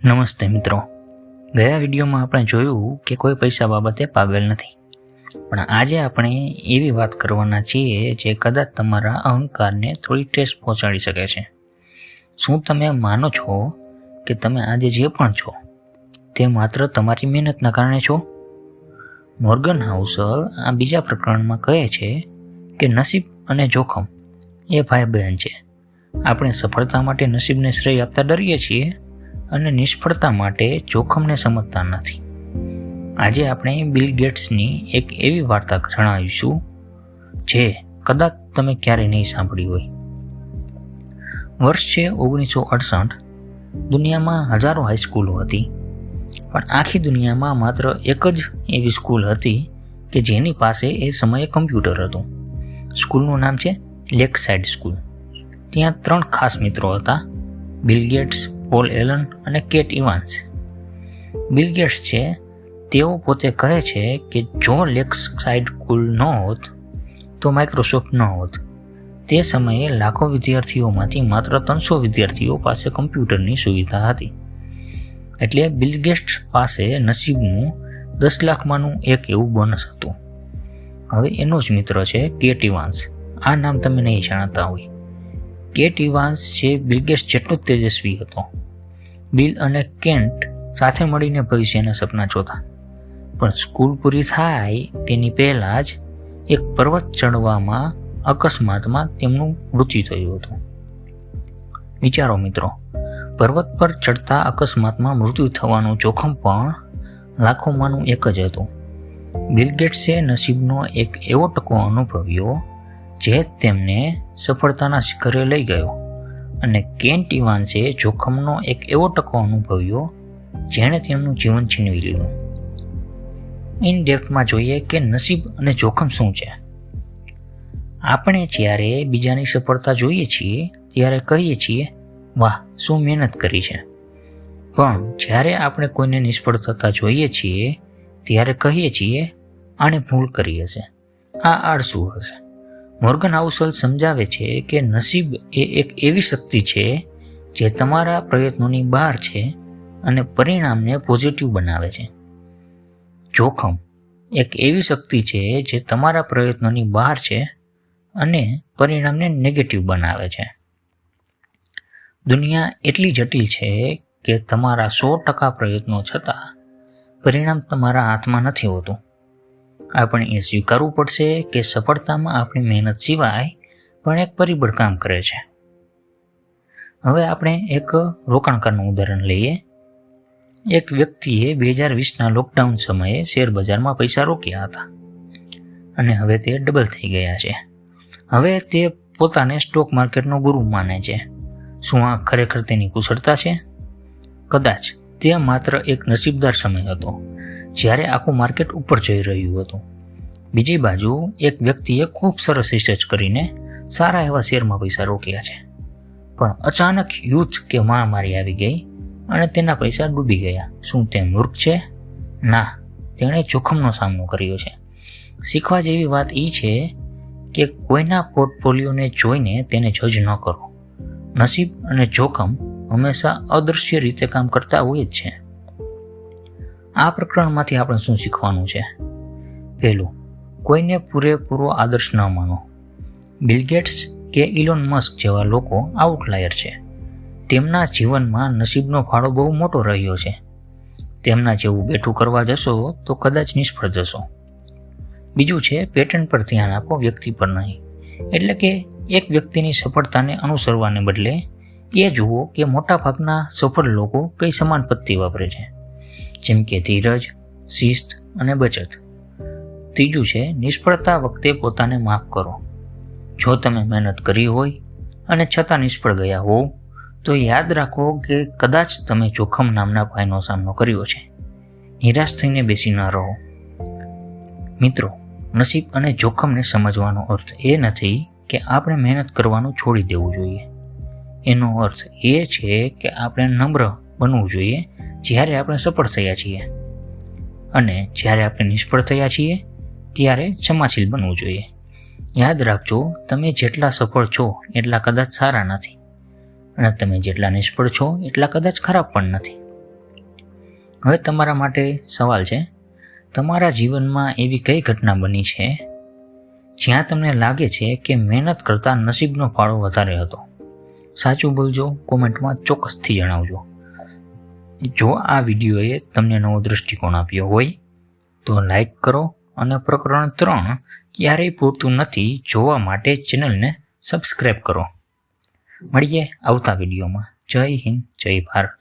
નમસ્તે મિત્રો, ગયા વિડીયોમાં આપણે જોયું કે કોઈ પૈસા બાબતે પાગલ નથી, પણ આજે આપણે એવી વાત કરવાના છીએ જે કદાચ તમારા અહંકારને થોડી ઠેસ પહોંચાડી શકે છે. શું તમે માનો છો કે તમે આજે જે પણ છો તે માત્ર તમારી મહેનતના કારણે છો? મોર્ગન હાઉસલ આ બીજા પ્રકરણમાં કહે છે કે નસીબ અને જોખમ એ ભાઈ બહેન છે. આપણે સફળતા માટે નસીબને શ્રેય આપતા ડરીએ છીએ અને નિષ્ફળતા માટે જોખમને સમજતા નથી. આજે આપણે બિલ ગેટ્સની એક એવી વાર્તા જણાવીશું જે કદાચ તમે ક્યારેય નહીં સાંભળી હોય. વર્ષ છે 1968. દુનિયામાં હજારો હાઈસ્કૂલો હતી, પણ આખી દુનિયામાં માત્ર એક જ એવી સ્કૂલ હતી કે જેની પાસે એ સમયે કમ્પ્યુટર હતું. સ્કૂલનું નામ છે લેકસાઇડ સ્કૂલ. ત્યાં 3 ખાસ મિત્રો હતા: બિલ ગેટ્સ, પોલ એલન અને કેટ ઇવાન્સ. બિલ ગેટ્સ છે તેઓ પોતે કહે છે કે જો લેકસાઇડ સ્કૂલ ન હોત તો માઇક્રોસોફ્ટ ન હોત. તે સમયે લાખો વિદ્યાર્થીઓમાંથી માત્ર 300 વિદ્યાર્થીઓ પાસે કમ્પ્યુટરની સુવિધા હતી. એટલે બિલ ગેટ્સ પાસે નસીબનું 10 લાખમાંનું એક એવું બોનસ હતું. હવે એનો જ મિત્ર છે કેટ ઇવાન્સ. આ નામ તમે નહીં જાણતા હોય. કેટ ઇવાન્સ છે બિલ ગેટ્સ જેટલો જ તેજસ્વી હતો. બિલ અને કેન્ટ સાથે મળીને ભવિષ્યના સપના જોતા, પણ સ્કૂલ પૂરી થાય તેની પહેલાં જ એક પર્વત ચડવામાં અકસ્માતમાં તેમનું મૃત્યુ થયું હતું. વિચારો મિત્રો, પર્વત પર ચડતા અકસ્માતમાં મૃત્યુ થવાનું જોખમ પણ લાખોમાંનું એક જ હતું. બિલ ગેટ્સે નસીબનો એક એવો ટકો અનુભવ્યો જે તેમને સફળતાના શિખરે લઈ ગયો, અને કેન્ટ ઇવાન્સે જોખમનો એક એવો ટકો અનુભવ્યો જેણે તેમનું જીવન છીનવી લીધું. ઇન ડેપ્થમાં જોઈએ કે નસીબ અને જોખમ શું છે. આપણે જ્યારે બીજાની સફળતા જોઈએ છીએ ત્યારે કહીએ છીએ, વાહ, શું મહેનત કરી છે. પણ જ્યારે આપણે કોઈને નિષ્ફળ થતા જોઈએ છીએ ત્યારે કહીએ છીએ, આણે ભૂલ કરી હશે, આ આળસુ હશે. મોર્ગન હાઉસલ સમજાવે છે કે નસીબ એ એક એવી શક્તિ છે જે તમારા પ્રયત્નોની બહાર છે અને પરિણામને પોઝિટિવ બનાવે છે. જોખમ એક એવી શક્તિ છે જે તમારા પ્રયત્નોની બહાર છે અને પરિણામને નેગેટિવ બનાવે છે. દુનિયા એટલી જટિલ છે કે તમારા 100% પ્રયત્નો છતાં પરિણામ તમારા હાથમાં નથી હોતું. આપણે એ સ્વીકારવું પડશે કે સફળતામાં આપણી મહેનત સિવાય પણ એક પરિબળ કામ કરે છે. હવે આપણે એક રોકાણકારનું ઉદાહરણ લઈએ. એક વ્યક્તિએ 2020ના લોકડાઉન સમયે શેરબજારમાં પૈસા રોક્યા હતા અને હવે તે ડબલ થઈ ગયા છે. હવે તે પોતાને સ્ટોક માર્કેટનો ગુરુ માને છે. શું આ ખરેખર તેની કુશળતા છે? કદાચ તે માત્ર એક નસીબદાર સમય હતો જ્યારે આખું માર્કેટ ઉપર જઈ રહ્યું હતું. બીજી બાજુ એક વ્યક્તિએ ખૂબ સરસ રિસર્ચ કરીને સારા એવા શેરમાં પૈસા રોક્યા છે, પણ અચાનક યુદ્ધ કે મહામારી આવી ગઈ અને તેના પૈસા ડૂબી ગયા. શું તે મૂર્ખ છે? ના, તેણે જોખમનો સામનો કર્યો છે. શીખવા જેવી વાત એ છે કે કોઈના પોર્ટફોલિયોને જોઈને તેને જજ ન કરો. નસીબ અને જોખમ હંમેશા અદૃશ્ય રીતે કામ કરતા હોય જ છે. આ પ્રકરણમાંથી આપણે શું શીખવાનું છે? પહેલું, કોઈને પૂરેપૂરો આદર્શ ન માનો. બિલ ગેટ્સ કે ઇલોન મસ્ક જેવા લોકો આઉટલાયર છે. તેમના જીવનમાં નસીબનો ફાળો બહુ મોટો રહ્યો છે. તેમના જેવું બેઠું કરવા જશો તો કદાચ નિષ્ફળ જશો. બીજું છે, પેટર્ન પર ધ્યાન આપો, વ્યક્તિ પર નહીં. એટલે કે એક વ્યક્તિની સફળતાને અનુસરવાને બદલે એ જુઓ કે મોટાભાગના સફળ લોકો કઈ સમાન પદ્ધતિ વાપરે છે, જેમ કે ધીરજ, શિસ્ત અને બચત. ત્રીજું છે, નિષ્ફળતા વખતે પોતાને માફ કરો. જો તમે મહેનત કરી હોય અને છતાં નિષ્ફળ ગયા હોવ તો યાદ રાખો કે કદાચ તમે જોખમ નામના ભયનો સામનો કર્યો છે. નિરાશ થઈને બેસી ન રહો. મિત્રો, નસીબ અને જોખમને સમજવાનો અર્થ એ નથી કે આપણે મહેનત કરવાનું છોડી દેવું જોઈએ. એનો અર્થ એ છે કે આપણે નમ્ર બનવું જોઈએ જ્યારે આપણે સફળ થયા છીએ, અને જ્યારે આપણે નિષ્ફળ થયા છીએ ત્યારે ક્ષમાશીલ બનવું જોઈએ. યાદ રાખજો, તમે જેટલા સફળ છો એટલા કદાચ સારા નથી, અને તમે જેટલા નિષ્ફળ છો એટલા કદાચ ખરાબ પણ નથી. હવે તમારા માટે સવાલ છે, તમારા જીવનમાં એવી કઈ ઘટના બની છે જ્યાં તમને લાગે છે કે મહેનત કરતાં નસીબનો ફાળો વધારે હતો? સાચું બોલજો, કોમેન્ટમાં ચોક્કસથી જણાવજો. જો આ વિડીયોએ તમને નવો દૃષ્ટિકોણ આપ્યો હોય તો લાઈક કરો અને પ્રકરણ 3 ક્યારેય પૂરતું નથી જોવા માટે ચેનલને સબસ્ક્રાઈબ કરો. મળીએ આવતા વિડીયોમાં. જય હિન્દ, જય ભારત.